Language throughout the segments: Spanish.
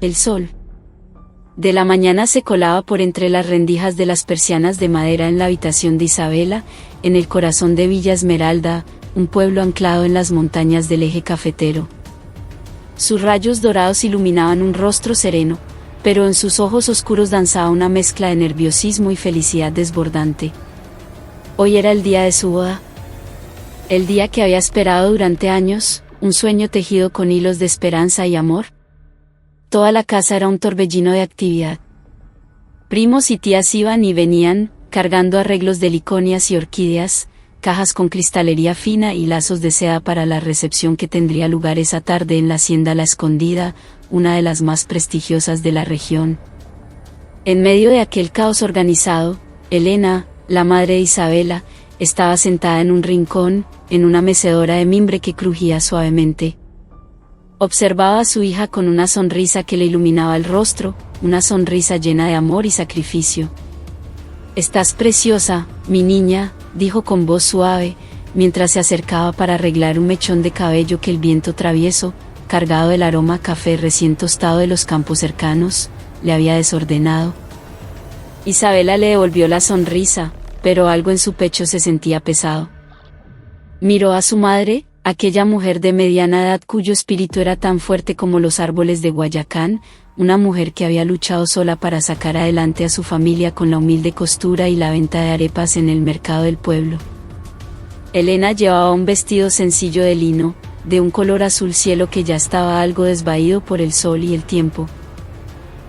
el sol de la mañana se colaba por entre las rendijas de las persianas de madera en la habitación de Isabela, en el corazón de Villa Esmeralda, un pueblo anclado en las montañas del eje cafetero. Sus rayos dorados iluminaban un rostro sereno, pero en sus ojos oscuros danzaba una mezcla de nerviosismo y felicidad desbordante. Hoy era el día de su boda. El día que había esperado durante años, un sueño tejido con hilos de esperanza y amor. Toda la casa era un torbellino de actividad. Primos y tías iban y venían, cargando arreglos de liconias y orquídeas, cajas con cristalería fina y lazos de seda para la recepción que tendría lugar esa tarde en la hacienda La Escondida, una de las más prestigiosas de la región. En medio de aquel caos organizado, Elena, la madre de Isabela, estaba sentada en un rincón, en una mecedora de mimbre que crujía suavemente. Observaba a su hija con una sonrisa que le iluminaba el rostro, una sonrisa llena de amor y sacrificio. «Estás preciosa, mi niña», dijo con voz suave, mientras se acercaba para arreglar un mechón de cabello que el viento travieso, cargado del aroma a café recién tostado de los campos cercanos, le había desordenado. Isabela le devolvió la sonrisa, pero algo en su pecho se sentía pesado. Miró a su madre, aquella mujer de mediana edad cuyo espíritu era tan fuerte como los árboles de Guayacán, una mujer que había luchado sola para sacar adelante a su familia con la humilde costura y la venta de arepas en el mercado del pueblo. Elena llevaba un vestido sencillo de lino, de un color azul cielo que ya estaba algo desvaído por el sol y el tiempo.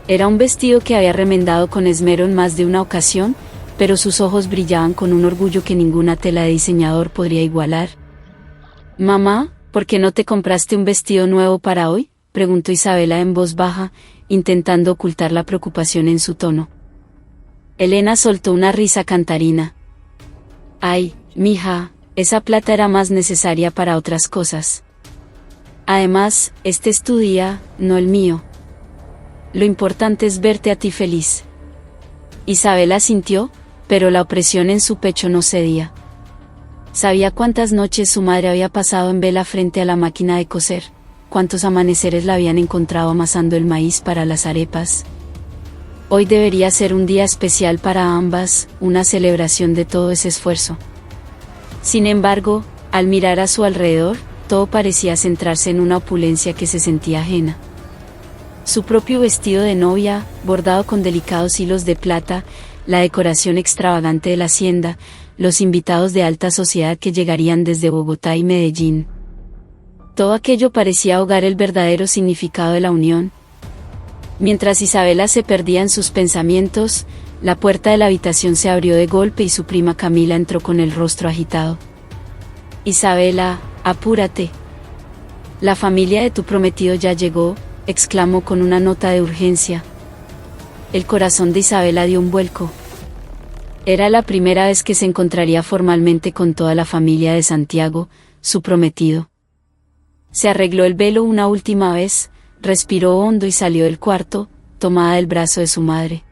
Era un vestido que había remendado con esmero en más de una ocasión, pero sus ojos brillaban con un orgullo que ninguna tela de diseñador podría igualar. «Mamá, ¿por qué no te compraste un vestido nuevo para hoy?», preguntó Isabela en voz baja, intentando ocultar la preocupación en su tono. Elena soltó una risa cantarina. «Ay, mija, esa plata era más necesaria para otras cosas. Además, este es tu día, no el mío. Lo importante es verte a ti feliz». Isabela sintió, pero la opresión en su pecho no cedía. Sabía cuántas noches su madre había pasado en vela frente a la máquina de coser, cuántos amaneceres la habían encontrado amasando el maíz para las arepas. Hoy debería ser un día especial para ambas, una celebración de todo ese esfuerzo. Sin embargo, al mirar a su alrededor, todo parecía centrarse en una opulencia que se sentía ajena. Su propio vestido de novia, bordado con delicados hilos de plata, la decoración extravagante de la hacienda, los invitados de alta sociedad que llegarían desde Bogotá y Medellín. Todo aquello parecía ahogar el verdadero significado de la unión. Mientras Isabela se perdía en sus pensamientos, la puerta de la habitación se abrió de golpe y su prima Camila entró con el rostro agitado. «Isabela, apúrate. La familia de tu prometido ya llegó», exclamó con una nota de urgencia. El corazón de Isabela dio un vuelco. Era la primera vez que se encontraría formalmente con toda la familia de Santiago, su prometido. Se arregló el velo una última vez, respiró hondo y salió del cuarto, tomada del brazo de su madre.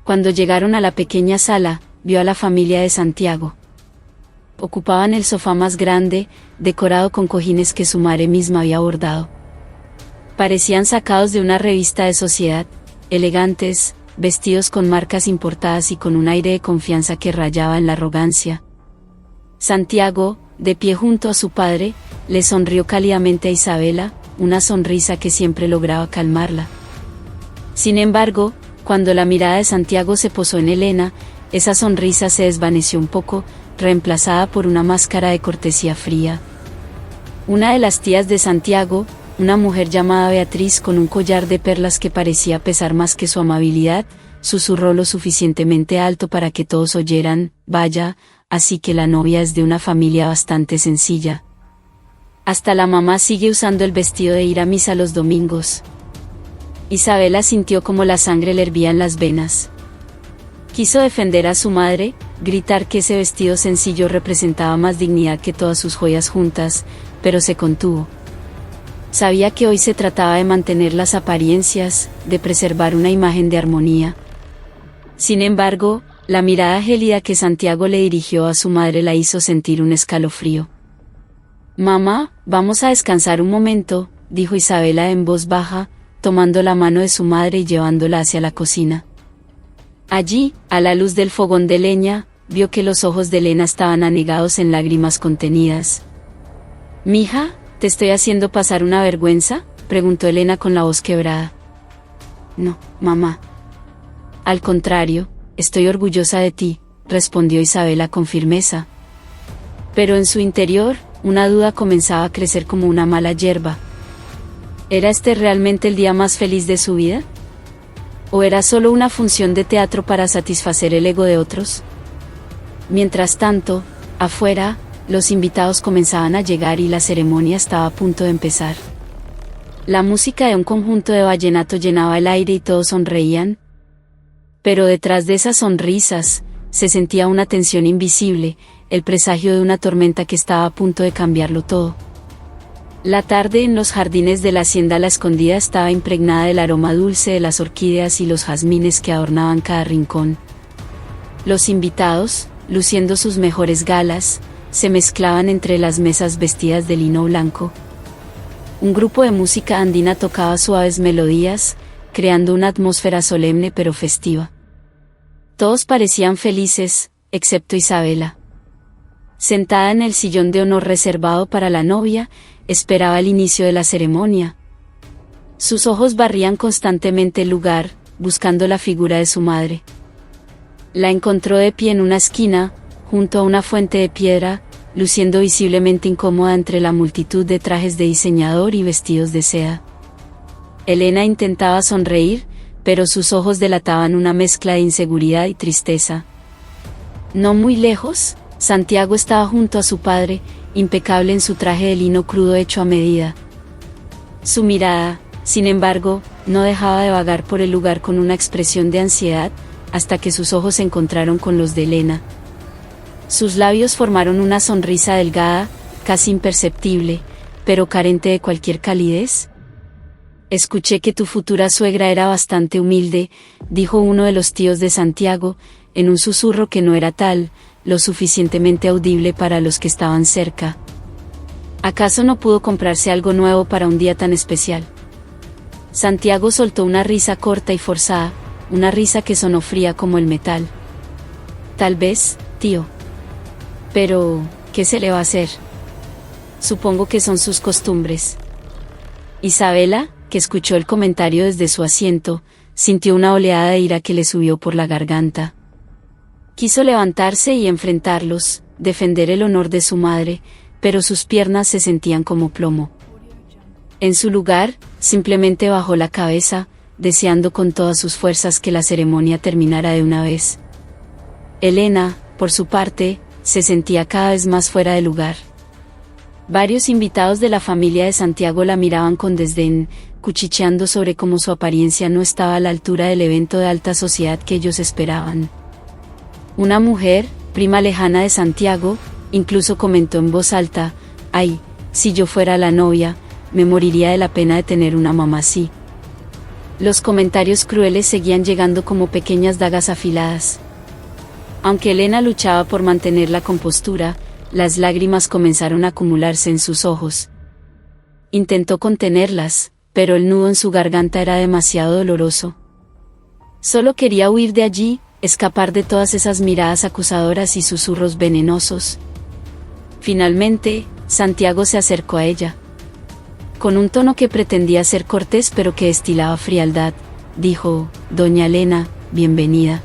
Cuando llegaron a la pequeña sala, vio a la familia de Santiago. Ocupaban el sofá más grande, decorado con cojines que su madre misma había bordado. Parecían sacados de una revista de sociedad, elegantes, vestidos con marcas importadas y con un aire de confianza que rayaba en la arrogancia. Santiago, de pie junto a su padre, le sonrió cálidamente a Isabela, una sonrisa que siempre lograba calmarla. Sin embargo, cuando la mirada de Santiago se posó en Elena, esa sonrisa se desvaneció un poco, reemplazada por una máscara de cortesía fría. Una de las tías de Santiago, una mujer llamada Beatriz con un collar de perlas que parecía pesar más que su amabilidad, susurró lo suficientemente alto para que todos oyeran: «Vaya, así que la novia es de una familia bastante sencilla. Hasta la mamá sigue usando el vestido de ir a misa los domingos». Isabela sintió como la sangre le hervía en las venas. Quiso defender a su madre, gritar que ese vestido sencillo representaba más dignidad que todas sus joyas juntas, pero se contuvo. Sabía que hoy se trataba de mantener las apariencias, de preservar una imagen de armonía. Sin embargo, la mirada gélida que Santiago le dirigió a su madre la hizo sentir un escalofrío. «Mamá, vamos a descansar un momento», dijo Isabela en voz baja, tomando la mano de su madre y llevándola hacia la cocina. Allí, a la luz del fogón de leña, vio que los ojos de Elena estaban anegados en lágrimas contenidas. «Mija, ¿te estoy haciendo pasar una vergüenza?», preguntó Elena con la voz quebrada. «No, mamá. Al contrario, estoy orgullosa de ti», respondió Isabela con firmeza. Pero en su interior, una duda comenzaba a crecer como una mala hierba. ¿Era este realmente el día más feliz de su vida? ¿O era solo una función de teatro para satisfacer el ego de otros? Mientras tanto, afuera, los invitados comenzaban a llegar y la ceremonia estaba a punto de empezar. La música de un conjunto de vallenato llenaba el aire y todos sonreían. Pero detrás de esas sonrisas, se sentía una tensión invisible, el presagio de una tormenta que estaba a punto de cambiarlo todo. La tarde en los jardines de la hacienda La Escondida estaba impregnada del aroma dulce de las orquídeas y los jazmines que adornaban cada rincón. Los invitados, luciendo sus mejores galas, se mezclaban entre las mesas vestidas de lino blanco. Un grupo de música andina tocaba suaves melodías, creando una atmósfera solemne pero festiva. Todos parecían felices, excepto Isabela. Sentada en el sillón de honor reservado para la novia, esperaba el inicio de la ceremonia. Sus ojos barrían constantemente el lugar, buscando la figura de su madre. La encontró de pie en una esquina, junto a una fuente de piedra, luciendo visiblemente incómoda entre la multitud de trajes de diseñador y vestidos de seda. Elena intentaba sonreír, pero sus ojos delataban una mezcla de inseguridad y tristeza. No muy lejos, Santiago estaba junto a su padre, impecable en su traje de lino crudo hecho a medida. Su mirada, sin embargo, no dejaba de vagar por el lugar con una expresión de ansiedad, hasta que sus ojos se encontraron con los de Elena. Sus labios formaron una sonrisa delgada, casi imperceptible, pero carente de cualquier calidez. «Escuché que tu futura suegra era bastante humilde», dijo uno de los tíos de Santiago, en un susurro que no era tal, lo suficientemente audible para los que estaban cerca. ¿Acaso no pudo comprarse algo nuevo para un día tan especial? Santiago soltó una risa corta y forzada, una risa que sonó fría como el metal. «Tal vez, tío. Pero, ¿qué se le va a hacer? Supongo que son sus costumbres». Isabela, que escuchó el comentario desde su asiento, sintió una oleada de ira que le subió por la garganta. Quiso levantarse y enfrentarlos, defender el honor de su madre, pero sus piernas se sentían como plomo. En su lugar, simplemente bajó la cabeza, deseando con todas sus fuerzas que la ceremonia terminara de una vez. Elena, por su parte, se sentía cada vez más fuera de lugar. Varios invitados de la familia de Santiago la miraban con desdén, cuchicheando sobre cómo su apariencia no estaba a la altura del evento de alta sociedad que ellos esperaban. Una mujer, prima lejana de Santiago, incluso comentó en voz alta: «Ay, si yo fuera la novia, me moriría de la pena de tener una mamá así». Los comentarios crueles seguían llegando como pequeñas dagas afiladas. Aunque Elena luchaba por mantener la compostura, las lágrimas comenzaron a acumularse en sus ojos. Intentó contenerlas, pero el nudo en su garganta era demasiado doloroso. Solo quería huir de allí, escapar de todas esas miradas acusadoras y susurros venenosos. Finalmente, Santiago se acercó a ella. Con un tono que pretendía ser cortés pero que destilaba frialdad, dijo: «Doña Elena, bienvenida.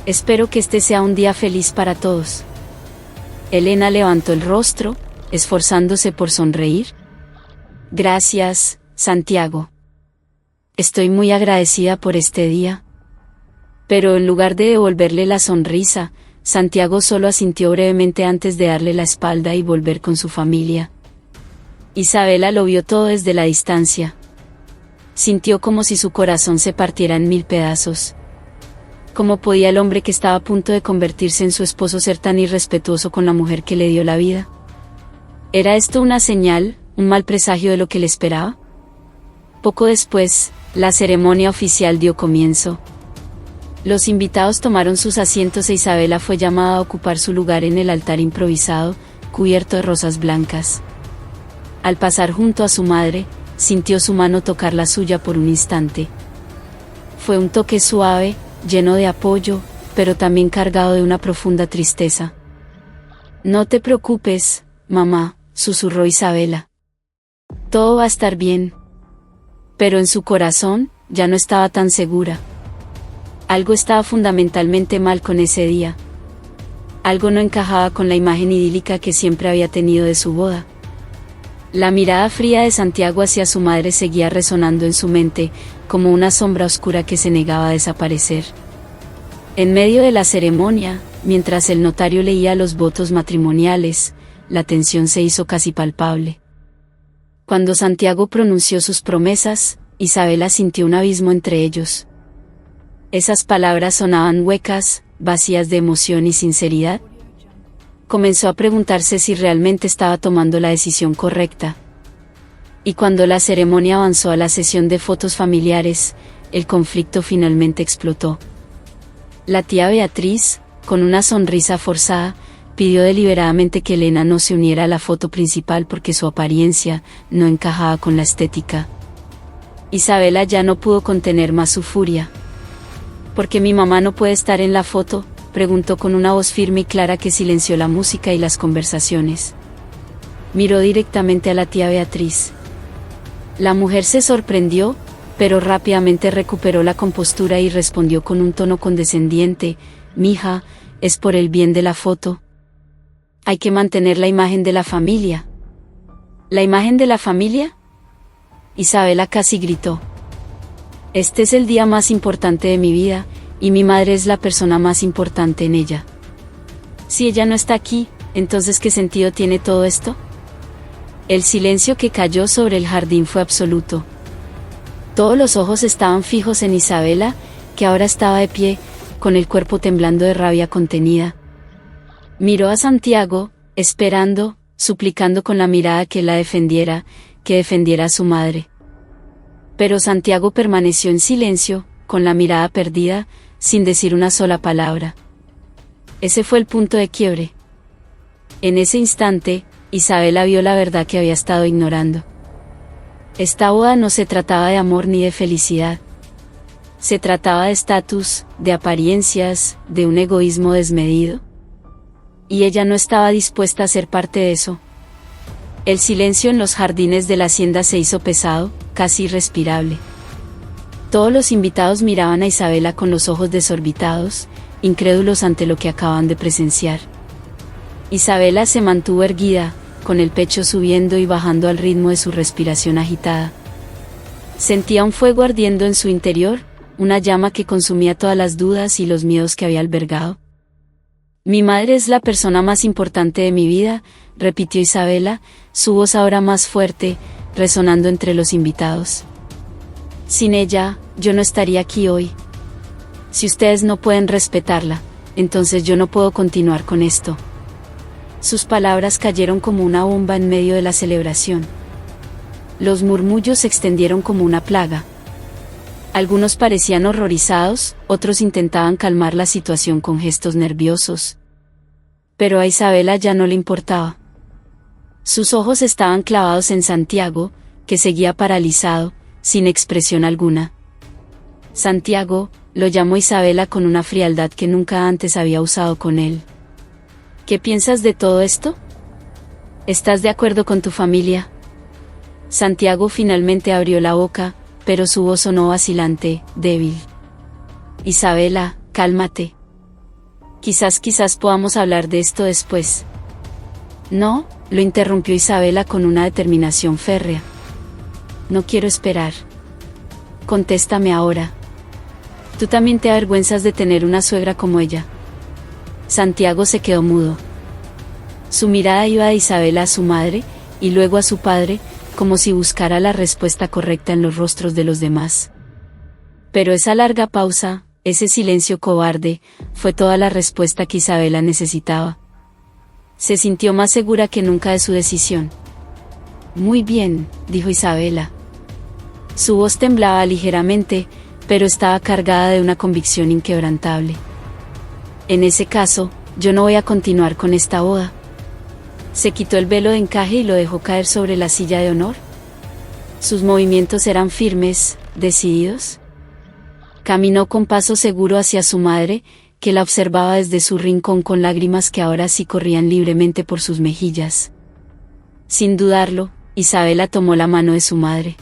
Espero que este sea un día feliz para todos». Elena levantó el rostro, esforzándose por sonreír. «Gracias, Santiago. Estoy muy agradecida por este día». Pero en lugar de devolverle la sonrisa, Santiago solo asintió brevemente antes de darle la espalda y volver con su familia. Isabela lo vio todo desde la distancia. Sintió como si su corazón se partiera en 1000 pedazos. ¿Cómo podía el hombre que estaba a punto de convertirse en su esposo ser tan irrespetuoso con la mujer que le dio la vida? ¿Era esto una señal, un mal presagio de lo que le esperaba? Poco después, la ceremonia oficial dio comienzo. Los invitados tomaron sus asientos e Isabela fue llamada a ocupar su lugar en el altar improvisado, cubierto de rosas blancas. Al pasar junto a su madre, sintió su mano tocar la suya por un instante. Fue un toque suave, lleno de apoyo, pero también cargado de una profunda tristeza. No te preocupes, mamá, susurró Isabela. Todo va a estar bien. Pero en su corazón, ya no estaba tan segura. Algo estaba fundamentalmente mal con ese día. Algo no encajaba con la imagen idílica que siempre había tenido de su boda. La mirada fría de Santiago hacia su madre seguía resonando en su mente, como una sombra oscura que se negaba a desaparecer. En medio de la ceremonia, mientras el notario leía los votos matrimoniales, la tensión se hizo casi palpable. Cuando Santiago pronunció sus promesas, Isabela sintió un abismo entre ellos. Esas palabras sonaban huecas, vacías de emoción y sinceridad. Comenzó a preguntarse si realmente estaba tomando la decisión correcta. Y cuando la ceremonia avanzó a la sesión de fotos familiares, el conflicto finalmente explotó. La tía Beatriz, con una sonrisa forzada, pidió deliberadamente que Elena no se uniera a la foto principal porque su apariencia no encajaba con la estética. Isabela ya no pudo contener más su furia. ¿Por qué mi mamá no puede estar en la foto?, preguntó con una voz firme y clara que silenció la música y las conversaciones. Miró directamente a la tía Beatriz. La mujer se sorprendió, pero rápidamente recuperó la compostura y respondió con un tono condescendiente: «Mija, es por el bien de la foto. Hay que mantener la imagen de la familia». ¿La imagen de la familia?, Isabela casi gritó. Este es el día más importante de mi vida, y mi madre es la persona más importante en ella. Si ella no está aquí, entonces ¿qué sentido tiene todo esto? El silencio que cayó sobre el jardín fue absoluto. Todos los ojos estaban fijos en Isabela, que ahora estaba de pie, con el cuerpo temblando de rabia contenida. Miró a Santiago, esperando, suplicando con la mirada que la defendiera, que defendiera a su madre. Pero Santiago permaneció en silencio, con la mirada perdida, sin decir una sola palabra. Ese fue el punto de quiebre. En ese instante, Isabela vio la verdad que había estado ignorando. Esta boda no se trataba de amor ni de felicidad. Se trataba de estatus, de apariencias, de un egoísmo desmedido. Y ella no estaba dispuesta a ser parte de eso. El silencio en los jardines de la hacienda se hizo pesado, casi irrespirable. Todos los invitados miraban a Isabela con los ojos desorbitados, incrédulos ante lo que acaban de presenciar. Isabela se mantuvo erguida, con el pecho subiendo y bajando al ritmo de su respiración agitada. Sentía un fuego ardiendo en su interior, una llama que consumía todas las dudas y los miedos que había albergado. «Mi madre es la persona más importante de mi vida», repitió Isabela, su voz ahora más fuerte, resonando entre los invitados. «Sin ella, yo no estaría aquí hoy. Si ustedes no pueden respetarla, entonces yo no puedo continuar con esto». Sus palabras cayeron como una bomba en medio de la celebración. Los murmullos se extendieron como una plaga. Algunos parecían horrorizados, otros intentaban calmar la situación con gestos nerviosos. Pero a Isabela ya no le importaba. Sus ojos estaban clavados en Santiago, que seguía paralizado, sin expresión alguna. «Santiago», lo llamó Isabela con una frialdad que nunca antes había usado con él. «¿Qué piensas de todo esto? ¿Estás de acuerdo con tu familia?» Santiago finalmente abrió la boca, pero su voz sonó vacilante, débil. «Isabela, cálmate. Quizás podamos hablar de esto después». «No», lo interrumpió Isabela con una determinación férrea. «No quiero esperar. Contéstame ahora. Tú también te avergüenzas de tener una suegra como ella». Santiago se quedó mudo. Su mirada iba de Isabela a su madre, y luego a su padre, como si buscara la respuesta correcta en los rostros de los demás. Pero esa larga pausa, ese silencio cobarde, fue toda la respuesta que Isabela necesitaba. Se sintió más segura que nunca de su decisión. «Muy bien», dijo Isabela. Su voz temblaba ligeramente, pero estaba cargada de una convicción inquebrantable. «En ese caso, yo no voy a continuar con esta boda». Se quitó el velo de encaje y lo dejó caer sobre la silla de honor. Sus movimientos eran firmes, decididos. Caminó con paso seguro hacia su madre, que la observaba desde su rincón con lágrimas que ahora sí corrían libremente por sus mejillas. Sin dudarlo, Isabela tomó la mano de su madre.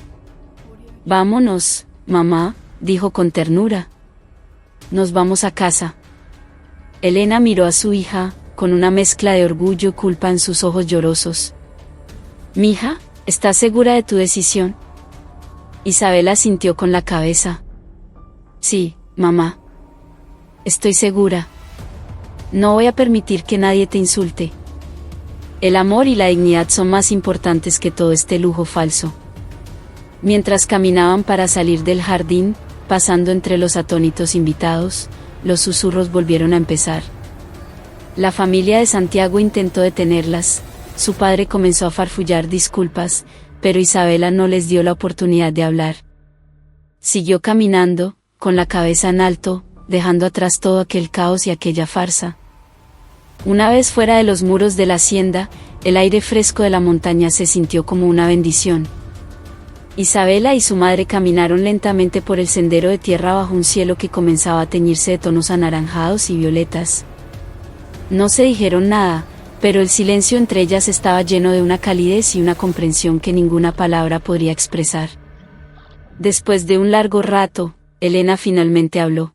«Vámonos, mamá», dijo con ternura. «Nos vamos a casa». Elena miró a su hija, con una mezcla de orgullo y culpa en sus ojos llorosos. «Mija, ¿estás segura de tu decisión?». Isabela asintió con la cabeza. «Sí, mamá. Estoy segura. No voy a permitir que nadie te insulte. El amor y la dignidad son más importantes que todo este lujo falso». Mientras caminaban para salir del jardín, pasando entre los atónitos invitados, los susurros volvieron a empezar. La familia de Santiago intentó detenerlas, su padre comenzó a farfullar disculpas, pero Isabela no les dio la oportunidad de hablar. Siguió caminando, con la cabeza en alto, dejando atrás todo aquel caos y aquella farsa. Una vez fuera de los muros de la hacienda, el aire fresco de la montaña se sintió como una bendición. Isabela y su madre caminaron lentamente por el sendero de tierra bajo un cielo que comenzaba a teñirse de tonos anaranjados y violetas. No se dijeron nada, pero el silencio entre ellas estaba lleno de una calidez y una comprensión que ninguna palabra podría expresar. Después de un largo rato, Elena finalmente habló.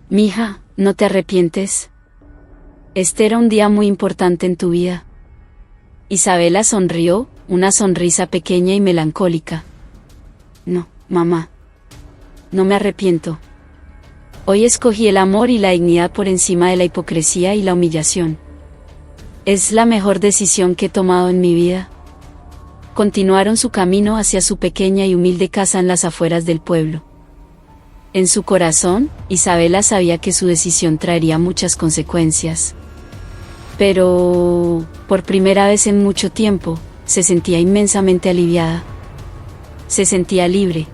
«Mija, ¿no te arrepientes? Este era un día muy importante en tu vida». Isabela sonrió, una sonrisa pequeña y melancólica. «No, mamá. No me arrepiento. Hoy escogí el amor y la dignidad por encima de la hipocresía y la humillación. Es la mejor decisión que he tomado en mi vida». Continuaron su camino hacia su pequeña y humilde casa en las afueras del pueblo. En su corazón, Isabela sabía que su decisión traería muchas consecuencias. Pero, por primera vez en mucho tiempo, se sentía inmensamente aliviada. Se sentía libre.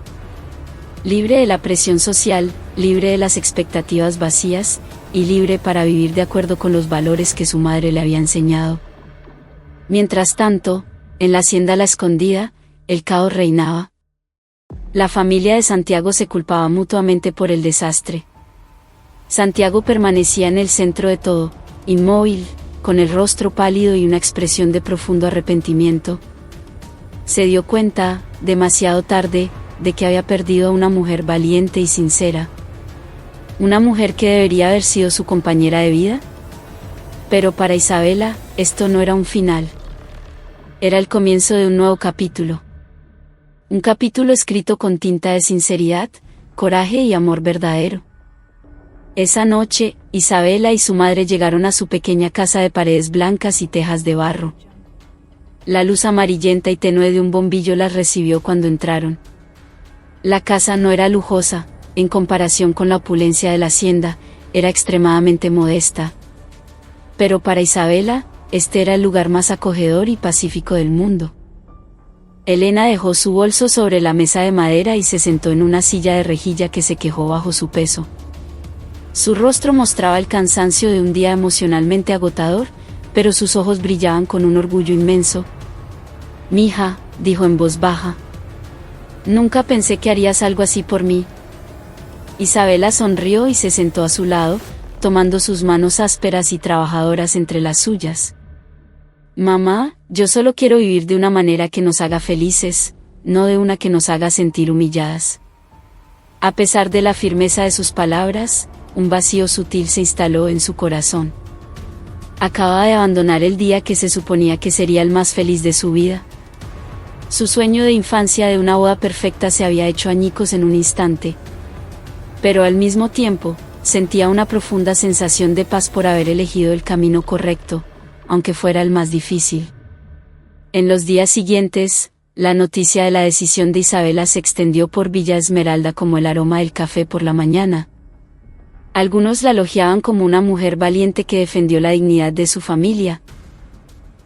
Libre de la presión social, libre de las expectativas vacías, y libre para vivir de acuerdo con los valores que su madre le había enseñado. Mientras tanto, en la hacienda La Escondida, el caos reinaba. La familia de Santiago se culpaba mutuamente por el desastre. Santiago permanecía en el centro de todo, inmóvil, con el rostro pálido y una expresión de profundo arrepentimiento. Se dio cuenta, demasiado tarde, de que había perdido a una mujer valiente y sincera. Una mujer que debería haber sido su compañera de vida. Pero para Isabela, esto no era un final. Era el comienzo de un nuevo capítulo. Un capítulo escrito con tinta de sinceridad, coraje y amor verdadero. Esa noche, Isabela y su madre llegaron a su pequeña casa de paredes blancas y tejas de barro. La luz amarillenta y tenue de un bombillo las recibió cuando entraron. La casa no era lujosa, en comparación con la opulencia de la hacienda, era extremadamente modesta. Pero para Isabela, este era el lugar más acogedor y pacífico del mundo. Elena dejó su bolso sobre la mesa de madera y se sentó en una silla de rejilla que se quejó bajo su peso. Su rostro mostraba el cansancio de un día emocionalmente agotador, pero sus ojos brillaban con un orgullo inmenso. «Mija», dijo en voz baja, «nunca pensé que harías algo así por mí». Isabela sonrió y se sentó a su lado, tomando sus manos ásperas y trabajadoras entre las suyas. «Mamá, yo solo quiero vivir de una manera que nos haga felices, no de una que nos haga sentir humilladas». A pesar de la firmeza de sus palabras, un vacío sutil se instaló en su corazón. Acababa de abandonar el día que se suponía que sería el más feliz de su vida. Su sueño de infancia de una boda perfecta se había hecho añicos en un instante. Pero al mismo tiempo, sentía una profunda sensación de paz por haber elegido el camino correcto, aunque fuera el más difícil. En los días siguientes, la noticia de la decisión de Isabela se extendió por Villa Esmeralda como el aroma del café por la mañana. Algunos la elogiaban como una mujer valiente que defendió la dignidad de su familia.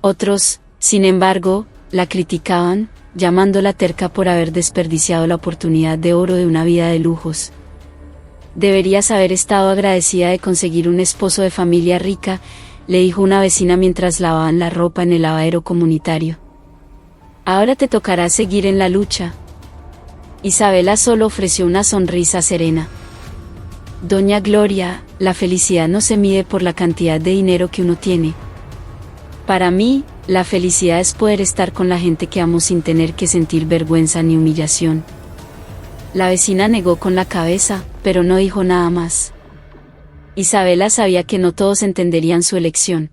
Otros, sin embargo, la criticaban, llamándola terca por haber desperdiciado la oportunidad de oro de una vida de lujos. «Deberías haber estado agradecida de conseguir un esposo de familia rica», le dijo una vecina mientras lavaban la ropa en el lavadero comunitario. Ahora te tocará seguir en la lucha. Isabela solo ofreció una sonrisa serena. Doña Gloria, la felicidad no se mide por la cantidad de dinero que uno tiene. Para mí, la felicidad es poder estar con la gente que amo sin tener que sentir vergüenza ni humillación. La vecina negó con la cabeza, pero no dijo nada más. Isabela sabía que no todos entenderían su elección.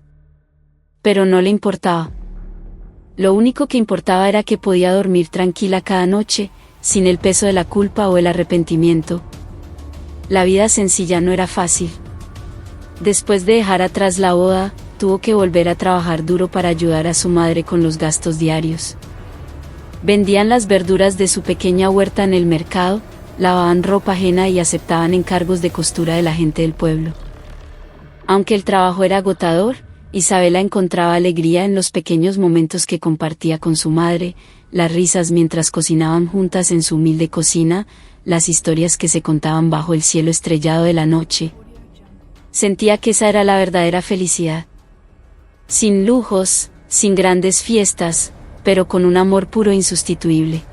Pero no le importaba. Lo único que importaba era que podía dormir tranquila cada noche, sin el peso de la culpa o el arrepentimiento. La vida sencilla no era fácil. Después de dejar atrás la boda, tuvo que volver a trabajar duro para ayudar a su madre con los gastos diarios. Vendían las verduras de su pequeña huerta en el mercado, lavaban ropa ajena y aceptaban encargos de costura de la gente del pueblo. Aunque el trabajo era agotador, Isabela encontraba alegría en los pequeños momentos que compartía con su madre, las risas mientras cocinaban juntas en su humilde cocina, las historias que se contaban bajo el cielo estrellado de la noche. Sentía que esa era la verdadera felicidad. Sin lujos, sin grandes fiestas, pero con un amor puro e insustituible.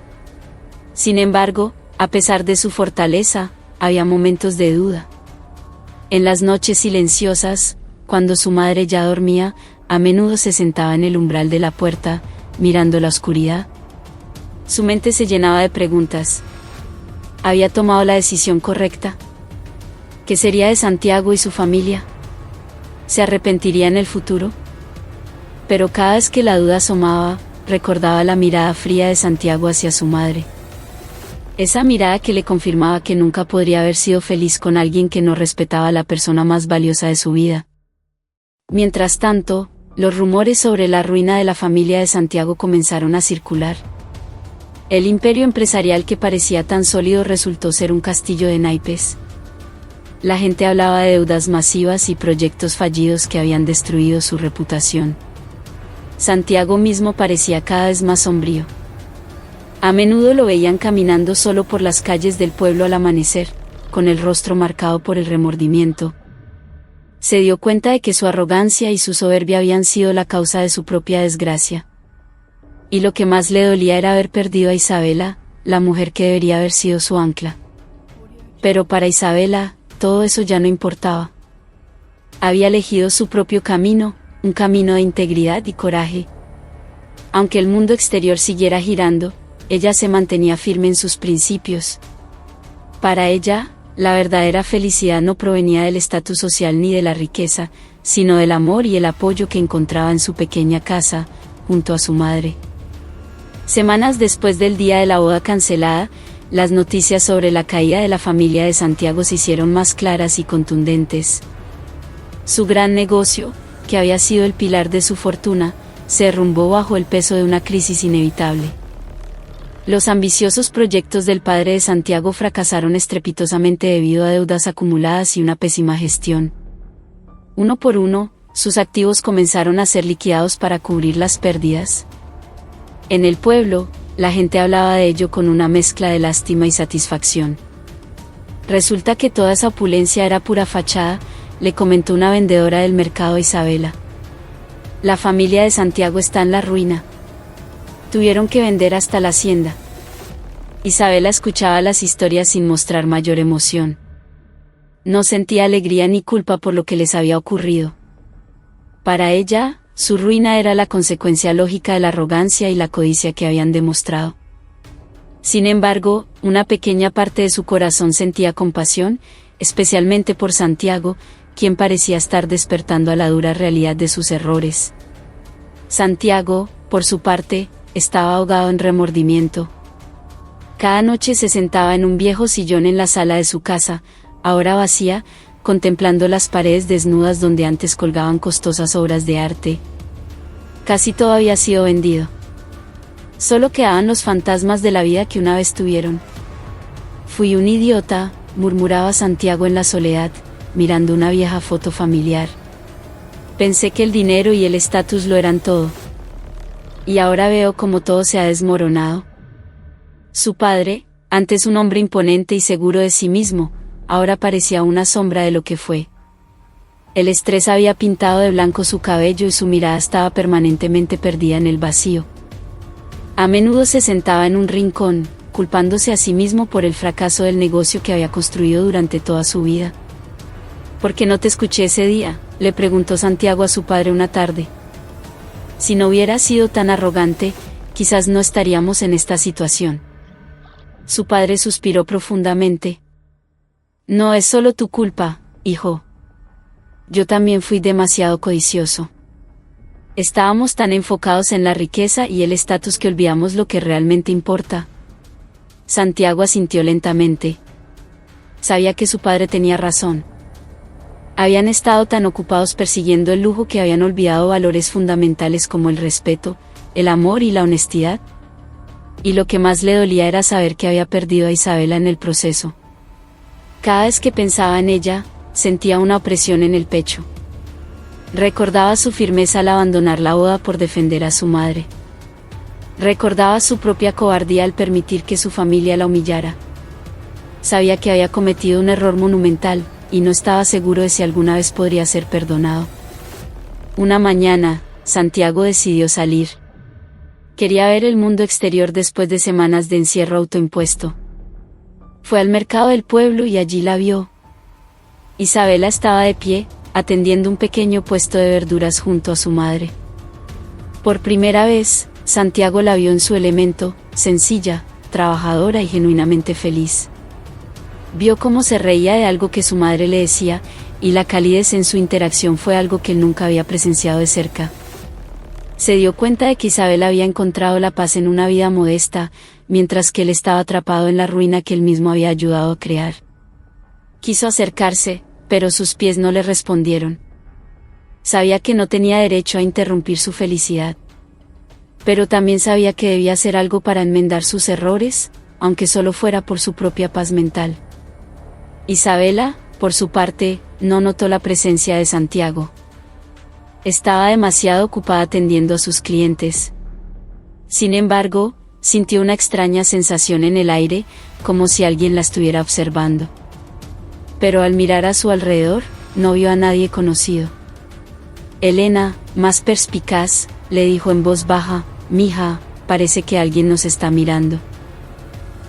Sin embargo, a pesar de su fortaleza, había momentos de duda. En las noches silenciosas, cuando su madre ya dormía, a menudo se sentaba en el umbral de la puerta, mirando la oscuridad. Su mente se llenaba de preguntas. ¿Había tomado la decisión correcta? ¿Qué sería de Santiago y su familia? ¿Se arrepentiría en el futuro? Pero cada vez que la duda asomaba, recordaba la mirada fría de Santiago hacia su madre. Esa mirada que le confirmaba que nunca podría haber sido feliz con alguien que no respetaba a la persona más valiosa de su vida. Mientras tanto, los rumores sobre la ruina de la familia de Santiago comenzaron a circular. El imperio empresarial que parecía tan sólido resultó ser un castillo de naipes. La gente hablaba de deudas masivas y proyectos fallidos que habían destruido su reputación. Santiago mismo parecía cada vez más sombrío. A menudo lo veían caminando solo por las calles del pueblo al amanecer, con el rostro marcado por el remordimiento. Se dio cuenta de que su arrogancia y su soberbia habían sido la causa de su propia desgracia. Y lo que más le dolía era haber perdido a Isabela, la mujer que debería haber sido su ancla. Pero para Isabela, todo eso ya no importaba. Había elegido su propio camino, un camino de integridad y coraje. Aunque el mundo exterior siguiera girando, ella se mantenía firme en sus principios. Para ella, la verdadera felicidad no provenía del estatus social ni de la riqueza, sino del amor y el apoyo que encontraba en su pequeña casa, junto a su madre. Semanas después del día de la boda cancelada, las noticias sobre la caída de la familia de Santiago se hicieron más claras y contundentes. Su gran negocio, que había sido el pilar de su fortuna, se derrumbó bajo el peso de una crisis inevitable. Los ambiciosos proyectos del padre de Santiago fracasaron estrepitosamente debido a deudas acumuladas y una pésima gestión. Uno por uno, sus activos comenzaron a ser liquidados para cubrir las pérdidas. En el pueblo, la gente hablaba de ello con una mezcla de lástima y satisfacción. Resulta que toda esa opulencia era pura fachada, le comentó una vendedora del mercado a Isabela. La familia de Santiago está en la ruina. Tuvieron que vender hasta la hacienda. Isabela escuchaba las historias sin mostrar mayor emoción. No sentía alegría ni culpa por lo que les había ocurrido. Para ella, su ruina era la consecuencia lógica de la arrogancia y la codicia que habían demostrado. Sin embargo, una pequeña parte de su corazón sentía compasión, especialmente por Santiago, quien parecía estar despertando a la dura realidad de sus errores. Santiago, por su parte, estaba ahogado en remordimiento. Cada noche se sentaba en un viejo sillón en la sala de su casa, ahora vacía, contemplando las paredes desnudas donde antes colgaban costosas obras de arte. Casi todo había sido vendido. Solo quedaban los fantasmas de la vida que una vez tuvieron. Fui un idiota, murmuraba Santiago en la soledad, mirando una vieja foto familiar. Pensé que el dinero y el estatus lo eran todo. Y ahora veo cómo todo se ha desmoronado. Su padre, antes un hombre imponente y seguro de sí mismo, ahora parecía una sombra de lo que fue. El estrés había pintado de blanco su cabello y su mirada estaba permanentemente perdida en el vacío. A menudo se sentaba en un rincón, culpándose a sí mismo por el fracaso del negocio que había construido durante toda su vida. ¿Por qué no te escuché ese día?, le preguntó Santiago a su padre una tarde. Si no hubiera sido tan arrogante, quizás no estaríamos en esta situación. Su padre suspiró profundamente. No es solo tu culpa, hijo. Yo también fui demasiado codicioso. Estábamos tan enfocados en la riqueza y el estatus que olvidamos lo que realmente importa. Santiago asintió lentamente. Sabía que su padre tenía razón. Habían estado tan ocupados persiguiendo el lujo que habían olvidado valores fundamentales como el respeto, el amor y la honestidad. Y lo que más le dolía era saber que había perdido a Isabela en el proceso. Cada vez que pensaba en ella, sentía una opresión en el pecho. Recordaba su firmeza al abandonar la boda por defender a su madre. Recordaba su propia cobardía al permitir que su familia la humillara. Sabía que había cometido un error monumental, y no estaba seguro de si alguna vez podría ser perdonado. Una mañana, Santiago decidió salir. Quería ver el mundo exterior después de semanas de encierro autoimpuesto. Fue al mercado del pueblo y allí la vio. Isabela estaba de pie, atendiendo un pequeño puesto de verduras junto a su madre. Por primera vez, Santiago la vio en su elemento, sencilla, trabajadora y genuinamente feliz. Vio cómo se reía de algo que su madre le decía, y la calidez en su interacción fue algo que él nunca había presenciado de cerca. Se dio cuenta de que Isabela había encontrado la paz en una vida modesta, mientras que él estaba atrapado en la ruina que él mismo había ayudado a crear. Quiso acercarse, pero sus pies no le respondieron. Sabía que no tenía derecho a interrumpir su felicidad. Pero también sabía que debía hacer algo para enmendar sus errores, aunque solo fuera por su propia paz mental. Isabela, por su parte, no notó la presencia de Santiago. Estaba demasiado ocupada atendiendo a sus clientes. Sin embargo, sintió una extraña sensación en el aire, como si alguien la estuviera observando. Pero al mirar a su alrededor, no vio a nadie conocido. Elena, más perspicaz, le dijo en voz baja, «Mija, parece que alguien nos está mirando».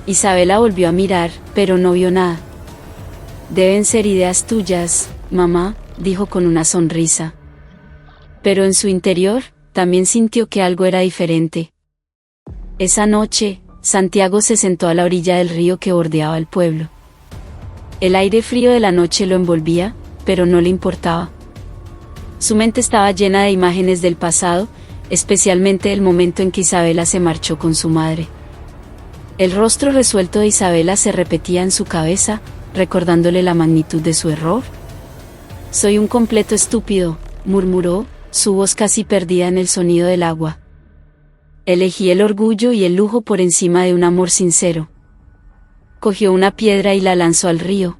Isabela volvió a mirar, pero no vio nada. «Deben ser ideas tuyas, mamá», dijo con una sonrisa. Pero en su interior, también sintió que algo era diferente. Esa noche, Santiago se sentó a la orilla del río que bordeaba el pueblo. El aire frío de la noche lo envolvía, pero no le importaba. Su mente estaba llena de imágenes del pasado, especialmente el momento en que Isabela se marchó con su madre. El rostro resuelto de Isabela se repetía en su cabeza, recordándole la magnitud de su error. «Soy un completo estúpido», murmuró, su voz casi perdida en el sonido del agua. «Elegí el orgullo y el lujo por encima de un amor sincero». Cogió una piedra y la lanzó al río.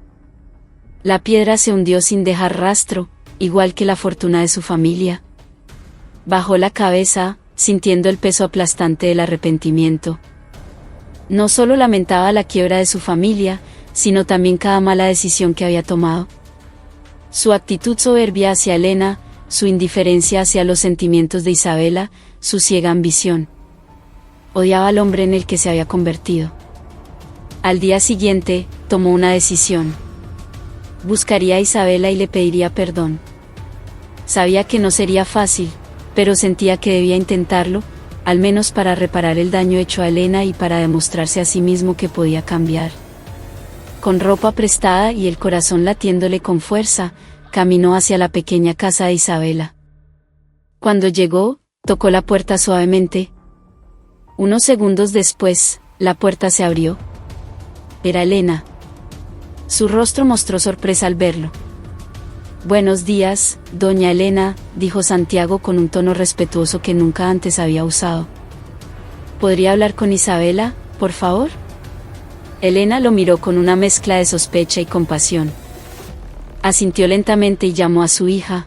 La piedra se hundió sin dejar rastro, igual que la fortuna de su familia. Bajó la cabeza, sintiendo el peso aplastante del arrepentimiento. No solo lamentaba la quiebra de su familia, sino también cada mala decisión que había tomado. Su actitud soberbia hacia Elena, su indiferencia hacia los sentimientos de Isabela, su ciega ambición. Odiaba al hombre en el que se había convertido. Al día siguiente, tomó una decisión. Buscaría a Isabela y le pediría perdón. Sabía que no sería fácil, pero sentía que debía intentarlo, al menos para reparar el daño hecho a Elena y para demostrarse a sí mismo que podía cambiar. Con ropa prestada y el corazón latiéndole con fuerza, caminó hacia la pequeña casa de Isabela. Cuando llegó, tocó la puerta suavemente. Unos segundos después, la puerta se abrió. Era Elena. Su rostro mostró sorpresa al verlo. «Buenos días, doña Elena», dijo Santiago con un tono respetuoso que nunca antes había usado. «¿Podría hablar con Isabela, por favor?» Elena lo miró con una mezcla de sospecha y compasión. Asintió lentamente y llamó a su hija.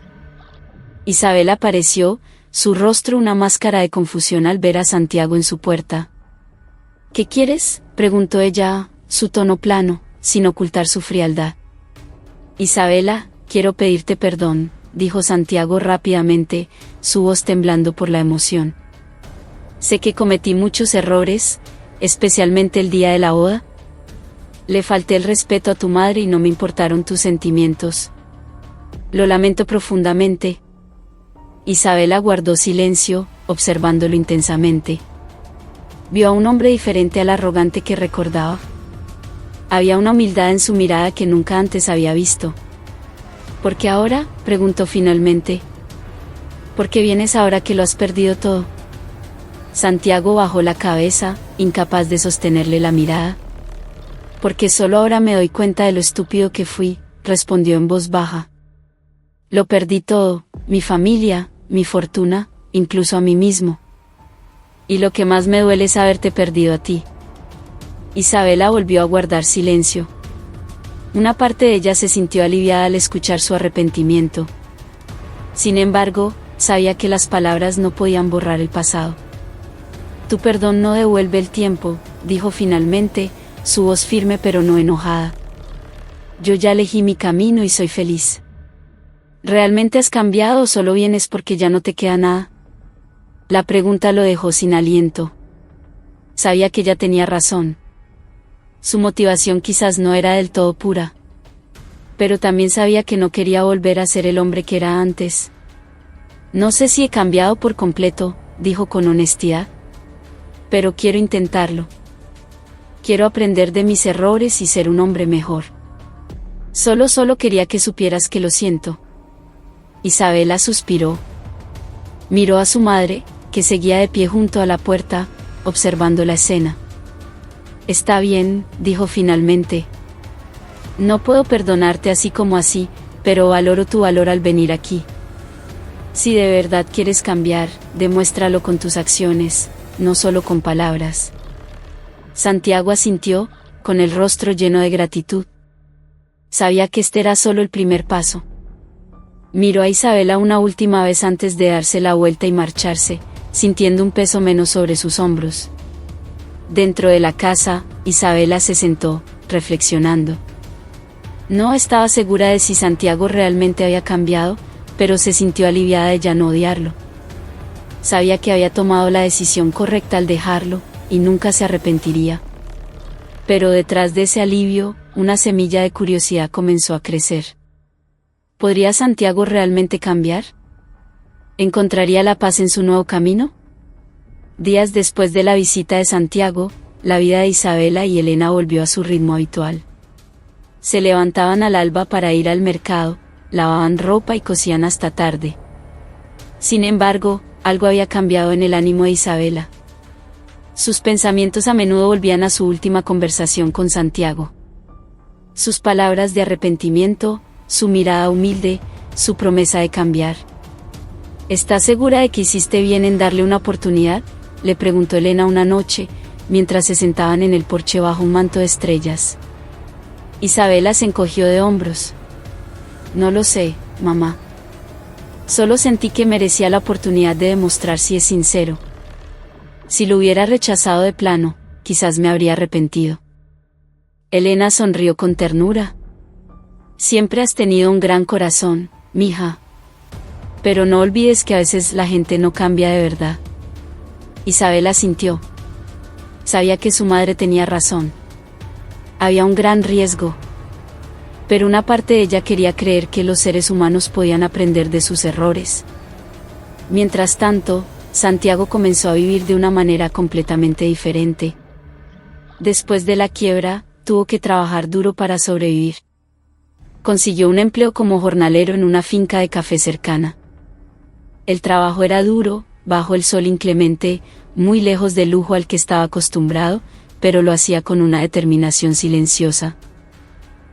Isabela apareció, su rostro una máscara de confusión al ver a Santiago en su puerta. «¿Qué quieres?», preguntó ella, su tono plano, sin ocultar su frialdad. «Isabela, quiero pedirte perdón», dijo Santiago rápidamente, su voz temblando por la emoción. Sé que cometí muchos errores, especialmente el día de la boda. Le falté el respeto a tu madre y no me importaron tus sentimientos. Lo lamento profundamente. Isabela guardó silencio, observándolo intensamente. Vio a un hombre diferente al arrogante que recordaba. Había una humildad en su mirada que nunca antes había visto. ¿Por qué ahora?, preguntó finalmente. ¿Por qué vienes ahora que lo has perdido todo? Santiago bajó la cabeza, incapaz de sostenerle la mirada. Porque solo ahora me doy cuenta de lo estúpido que fui, respondió en voz baja. Lo perdí todo, mi familia, mi fortuna, incluso a mí mismo. Y lo que más me duele es haberte perdido a ti. Isabela volvió a guardar silencio. Una parte de ella se sintió aliviada al escuchar su arrepentimiento. Sin embargo, sabía que las palabras no podían borrar el pasado. Tu perdón no devuelve el tiempo, dijo finalmente, su voz firme pero no enojada. Yo ya elegí mi camino y soy feliz. ¿Realmente has cambiado o solo vienes porque ya no te queda nada? La pregunta lo dejó sin aliento. Sabía que ella tenía razón. Su motivación quizás no era del todo pura. Pero también sabía que no quería volver a ser el hombre que era antes. No sé si he cambiado por completo, dijo con honestidad. Pero quiero intentarlo. Quiero aprender de mis errores y ser un hombre mejor. Solo quería que supieras que lo siento. Isabela suspiró. Miró a su madre, que seguía de pie junto a la puerta, observando la escena. Está bien, dijo finalmente. No puedo perdonarte así como así, pero valoro tu valor al venir aquí. Si de verdad quieres cambiar, demuéstralo con tus acciones, no solo con palabras. Santiago asintió, con el rostro lleno de gratitud. Sabía que este era solo el primer paso. Miró a Isabela una última vez antes de darse la vuelta y marcharse, sintiendo un peso menos sobre sus hombros. Dentro de la casa, Isabela se sentó, reflexionando. No estaba segura de si Santiago realmente había cambiado, pero se sintió aliviada de ya no odiarlo. Sabía que había tomado la decisión correcta al dejarlo, y nunca se arrepentiría. Pero detrás de ese alivio, una semilla de curiosidad comenzó a crecer. ¿Podría Santiago realmente cambiar? ¿Encontraría la paz en su nuevo camino? Días después de la visita de Santiago, la vida de Isabela y Elena volvió a su ritmo habitual. Se levantaban al alba para ir al mercado, lavaban ropa y cosían hasta tarde. Sin embargo, algo había cambiado en el ánimo de Isabela. Sus pensamientos a menudo volvían a su última conversación con Santiago. Sus palabras de arrepentimiento, su mirada humilde, su promesa de cambiar. ¿Estás segura de que hiciste bien en darle una oportunidad?, le preguntó Elena una noche, mientras se sentaban en el porche bajo un manto de estrellas. Isabela se encogió de hombros. No lo sé, mamá. Solo sentí que merecía la oportunidad de demostrar si es sincero. Si lo hubiera rechazado de plano, quizás me habría arrepentido. Elena sonrió con ternura. Siempre has tenido un gran corazón, mija. Pero no olvides que a veces la gente no cambia de verdad. Isabela asintió. Sabía que su madre tenía razón. Había un gran riesgo. Pero una parte de ella quería creer que los seres humanos podían aprender de sus errores. Mientras tanto, Santiago comenzó a vivir de una manera completamente diferente. Después de la quiebra, tuvo que trabajar duro para sobrevivir. Consiguió un empleo como jornalero en una finca de café cercana. El trabajo era duro, bajo el sol inclemente, muy lejos del lujo al que estaba acostumbrado, pero lo hacía con una determinación silenciosa.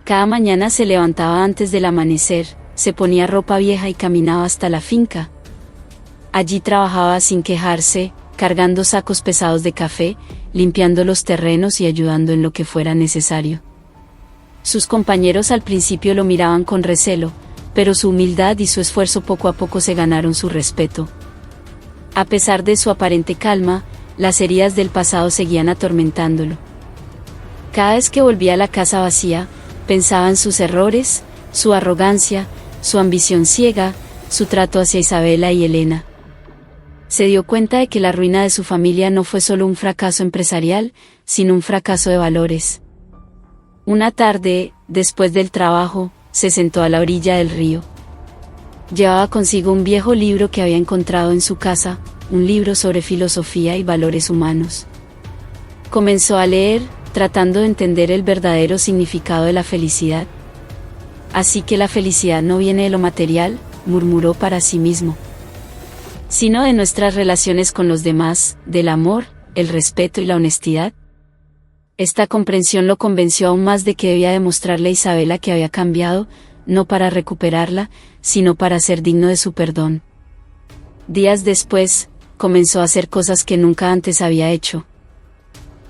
Cada mañana se levantaba antes del amanecer, se ponía ropa vieja y caminaba hasta la finca. Allí trabajaba sin quejarse, cargando sacos pesados de café, limpiando los terrenos y ayudando en lo que fuera necesario. Sus compañeros al principio lo miraban con recelo, pero su humildad y su esfuerzo poco a poco se ganaron su respeto. A pesar de su aparente calma, las heridas del pasado seguían atormentándolo. Cada vez que volvía a la casa vacía, pensaba en sus errores, su arrogancia, su ambición ciega, su trato hacia Isabela y Elena. Se dio cuenta de que la ruina de su familia no fue solo un fracaso empresarial, sino un fracaso de valores. Una tarde, después del trabajo, se sentó a la orilla del río. Llevaba consigo un viejo libro que había encontrado en su casa, un libro sobre filosofía y valores humanos. Comenzó a leer, tratando de entender el verdadero significado de la felicidad. Así que la felicidad no viene de lo material, murmuró para sí mismo, sino de nuestras relaciones con los demás, del amor, el respeto y la honestidad. Esta comprensión lo convenció aún más de que debía demostrarle a Isabela que había cambiado, no para recuperarla, sino para ser digno de su perdón. Días después, comenzó a hacer cosas que nunca antes había hecho.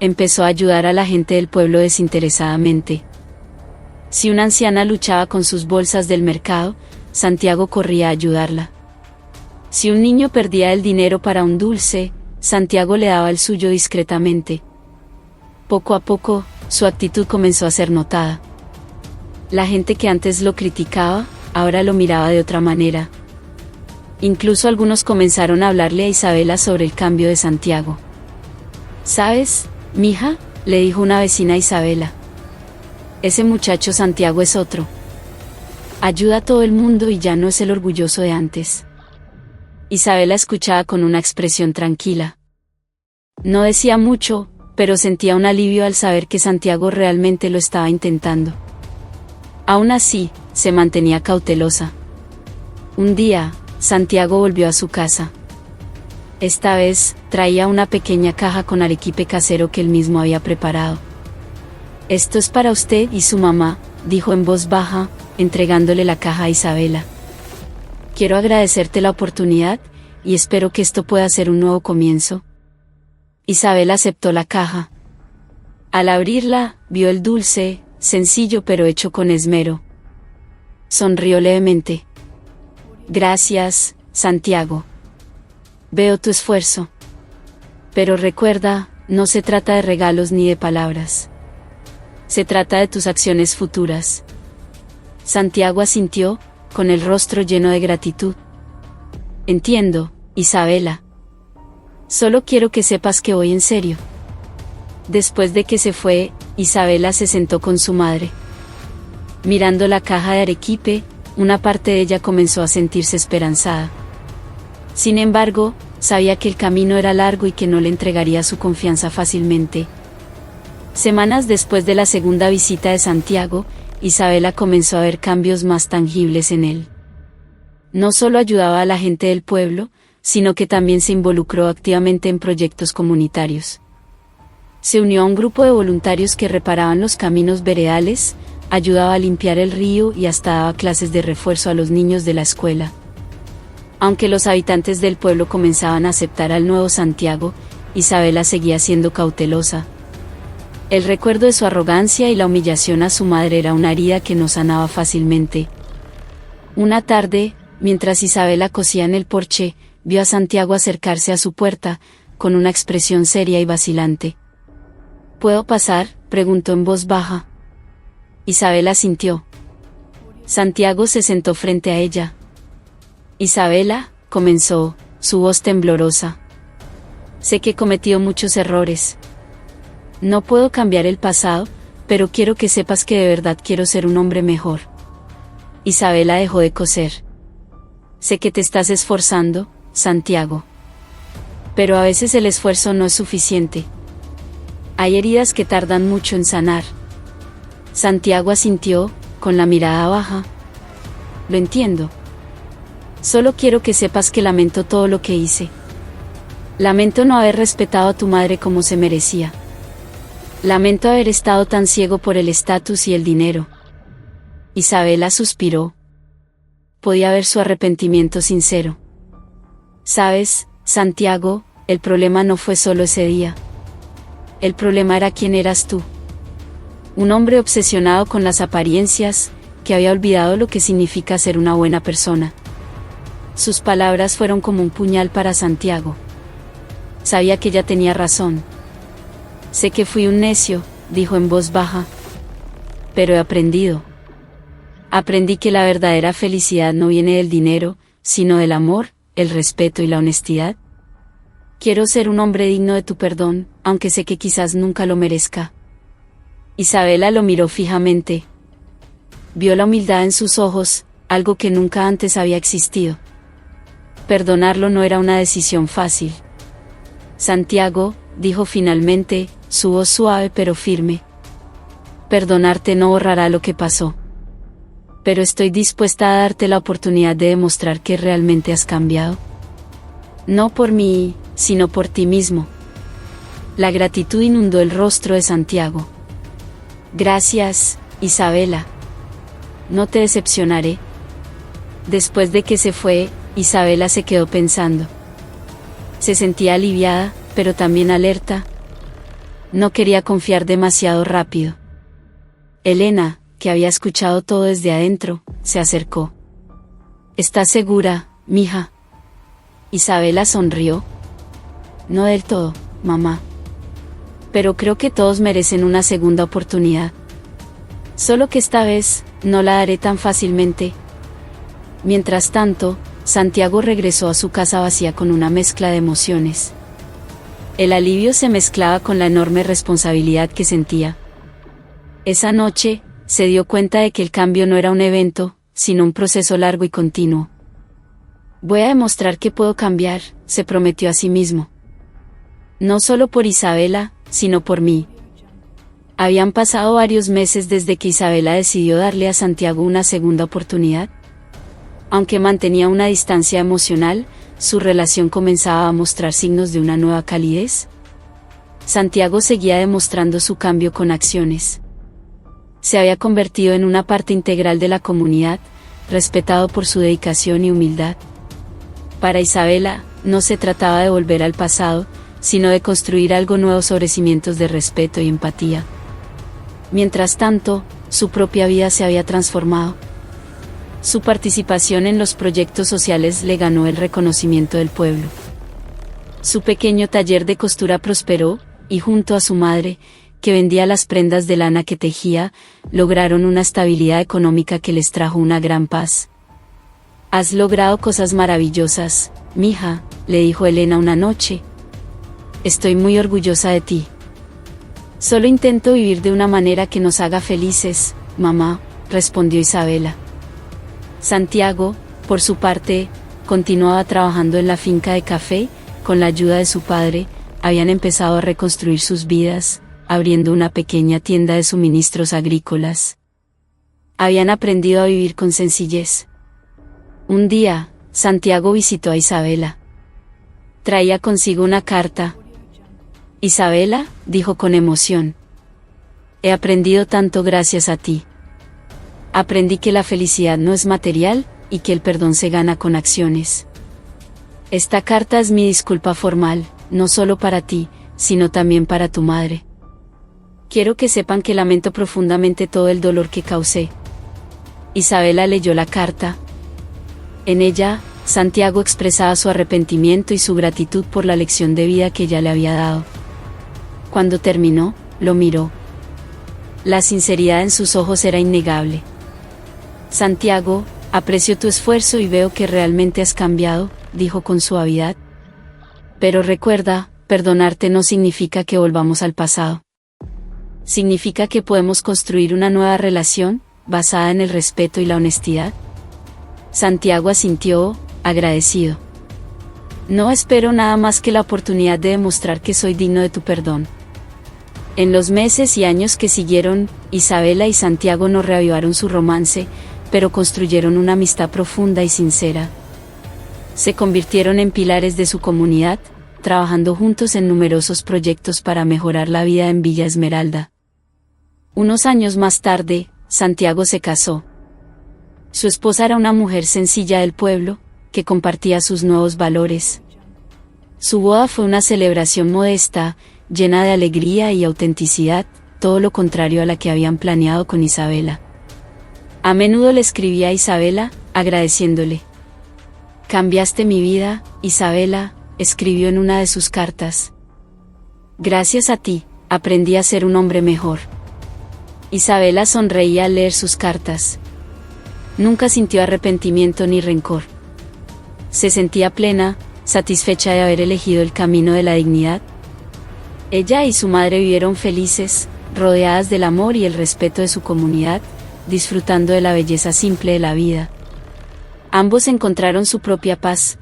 Empezó a ayudar a la gente del pueblo desinteresadamente. Si una anciana luchaba con sus bolsas del mercado, Santiago corría a ayudarla. Si un niño perdía el dinero para un dulce, Santiago le daba el suyo discretamente. Poco a poco, su actitud comenzó a ser notada. La gente que antes lo criticaba, ahora lo miraba de otra manera. Incluso algunos comenzaron a hablarle a Isabela sobre el cambio de Santiago. ¿Sabes, mija?, le dijo una vecina a Isabela. Ese muchacho Santiago es otro. Ayuda a todo el mundo y ya no es el orgulloso de antes. Isabela escuchaba con una expresión tranquila. No decía mucho, pero sentía un alivio al saber que Santiago realmente lo estaba intentando. Aún así, se mantenía cautelosa. Un día, Santiago volvió a su casa. Esta vez, traía una pequeña caja con arequipe casero que él mismo había preparado. Esto es para usted y su mamá, dijo en voz baja, entregándole la caja a Isabela. Quiero agradecerte la oportunidad, y espero que esto pueda ser un nuevo comienzo. Isabela aceptó la caja. Al abrirla, vio el dulce, sencillo pero hecho con esmero. Sonrió levemente. Gracias, Santiago. Veo tu esfuerzo. Pero recuerda, no se trata de regalos ni de palabras. Se trata de tus acciones futuras. Santiago asintió, con el rostro lleno de gratitud. Entiendo, Isabela. Solo quiero que sepas que voy en serio. Después de que se fue, Isabela se sentó con su madre. Mirando la caja de arequipe, una parte de ella comenzó a sentirse esperanzada. Sin embargo, sabía que el camino era largo y que no le entregaría su confianza fácilmente. Semanas después de la segunda visita de Santiago, Isabela comenzó a ver cambios más tangibles en él. No solo ayudaba a la gente del pueblo, sino que también se involucró activamente en proyectos comunitarios. Se unió a un grupo de voluntarios que reparaban los caminos veredales, ayudaba a limpiar el río y hasta daba clases de refuerzo a los niños de la escuela. Aunque los habitantes del pueblo comenzaban a aceptar al nuevo Santiago, Isabela seguía siendo cautelosa. El recuerdo de su arrogancia y la humillación a su madre era una herida que no sanaba fácilmente. Una tarde, mientras Isabela cosía en el porche, vio a Santiago acercarse a su puerta, con una expresión seria y vacilante. ¿Puedo pasar?, preguntó en voz baja. Isabela asintió. Santiago se sentó frente a ella. Isabela, comenzó, su voz temblorosa. Sé que he cometido muchos errores. No puedo cambiar el pasado, pero quiero que sepas que de verdad quiero ser un hombre mejor. Isabela dejó de coser. Sé que te estás esforzando, Santiago. Pero a veces el esfuerzo no es suficiente. Hay heridas que tardan mucho en sanar. Santiago asintió, con la mirada baja. Lo entiendo. Solo quiero que sepas que lamento todo lo que hice. Lamento no haber respetado a tu madre como se merecía. Lamento haber estado tan ciego por el estatus y el dinero. Isabela suspiró. Podía ver su arrepentimiento sincero. Sabes, Santiago, el problema no fue solo ese día. El problema era quién eras tú. Un hombre obsesionado con las apariencias, que había olvidado lo que significa ser una buena persona. Sus palabras fueron como un puñal para Santiago. Sabía que ella tenía razón. Sé que fui un necio, dijo en voz baja. Pero he aprendido. Aprendí que la verdadera felicidad no viene del dinero, sino del amor, el respeto y la honestidad. Quiero ser un hombre digno de tu perdón, aunque sé que quizás nunca lo merezca. Isabela lo miró fijamente. Vio la humildad en sus ojos, algo que nunca antes había existido. Perdonarlo no era una decisión fácil. Santiago, dijo finalmente, su voz suave pero firme. Perdonarte no borrará lo que pasó. Pero estoy dispuesta a darte la oportunidad de demostrar que realmente has cambiado. No por mí, sino por ti mismo. La gratitud inundó el rostro de Santiago. Gracias, Isabela. No te decepcionaré. Después de que se fue, Isabela se quedó pensando. Se sentía aliviada, pero también alerta. No quería confiar demasiado rápido. Elena, que había escuchado todo desde adentro, se acercó. ¿Estás segura, mija? Isabela sonrió. No del todo, mamá. Pero creo que todos merecen una segunda oportunidad. Solo que esta vez, no la daré tan fácilmente. Mientras tanto, Santiago regresó a su casa vacía con una mezcla de emociones. El alivio se mezclaba con la enorme responsabilidad que sentía. Esa noche, se dio cuenta de que el cambio no era un evento, sino un proceso largo y continuo. Voy a demostrar que puedo cambiar, se prometió a sí mismo. No solo por Isabela, sino por mí. Habían pasado varios meses desde que Isabela decidió darle a Santiago una segunda oportunidad. Aunque mantenía una distancia emocional, su relación comenzaba a mostrar signos de una nueva calidez. Santiago seguía demostrando su cambio con acciones. Se había convertido en una parte integral de la comunidad, respetado por su dedicación y humildad. Para Isabela, no se trataba de volver al pasado, sino de construir algo nuevo sobre cimientos de respeto y empatía. Mientras tanto, su propia vida se había transformado. Su participación en los proyectos sociales le ganó el reconocimiento del pueblo. Su pequeño taller de costura prosperó, y junto a su madre, que vendía las prendas de lana que tejía, lograron una estabilidad económica que les trajo una gran paz. Has logrado cosas maravillosas, mija, le dijo Elena una noche. Estoy muy orgullosa de ti. Solo intento vivir de una manera que nos haga felices, mamá, respondió Isabela. Santiago, por su parte, continuaba trabajando en la finca de café, con la ayuda de su padre, habían empezado a reconstruir sus vidas, abriendo una pequeña tienda de suministros agrícolas. Habían aprendido a vivir con sencillez. Un día, Santiago visitó a Isabela. Traía consigo una carta. Isabela, dijo con emoción. He aprendido tanto gracias a ti. Aprendí que la felicidad no es material, y que el perdón se gana con acciones. Esta carta es mi disculpa formal, no solo para ti, sino también para tu madre. Quiero que sepan que lamento profundamente todo el dolor que causé. Isabela leyó la carta. En ella, Santiago expresaba su arrepentimiento y su gratitud por la lección de vida que ella le había dado. Cuando terminó, lo miró. La sinceridad en sus ojos era innegable. Santiago, aprecio tu esfuerzo y veo que realmente has cambiado, dijo con suavidad. Pero recuerda, perdonarte no significa que volvamos al pasado. Significa que podemos construir una nueva relación, basada en el respeto y la honestidad. Santiago asintió, agradecido. No espero nada más que la oportunidad de demostrar que soy digno de tu perdón. En los meses y años que siguieron, Isabela y Santiago no reavivaron su romance, pero construyeron una amistad profunda y sincera. Se convirtieron en pilares de su comunidad, trabajando juntos en numerosos proyectos para mejorar la vida en Villa Esmeralda. Unos años más tarde, Santiago se casó. Su esposa era una mujer sencilla del pueblo, que compartía sus nuevos valores. Su boda fue una celebración modesta, llena de alegría y autenticidad, todo lo contrario a la que habían planeado con Isabela. A menudo le escribía a Isabela, agradeciéndole. Cambiaste mi vida, Isabela, escribió en una de sus cartas. Gracias a ti, aprendí a ser un hombre mejor. Isabela sonreía al leer sus cartas. Nunca sintió arrepentimiento ni rencor. Se sentía plena, satisfecha de haber elegido el camino de la dignidad. Ella y su madre vivieron felices, rodeadas del amor y el respeto de su comunidad, disfrutando de la belleza simple de la vida. Ambos encontraron su propia paz,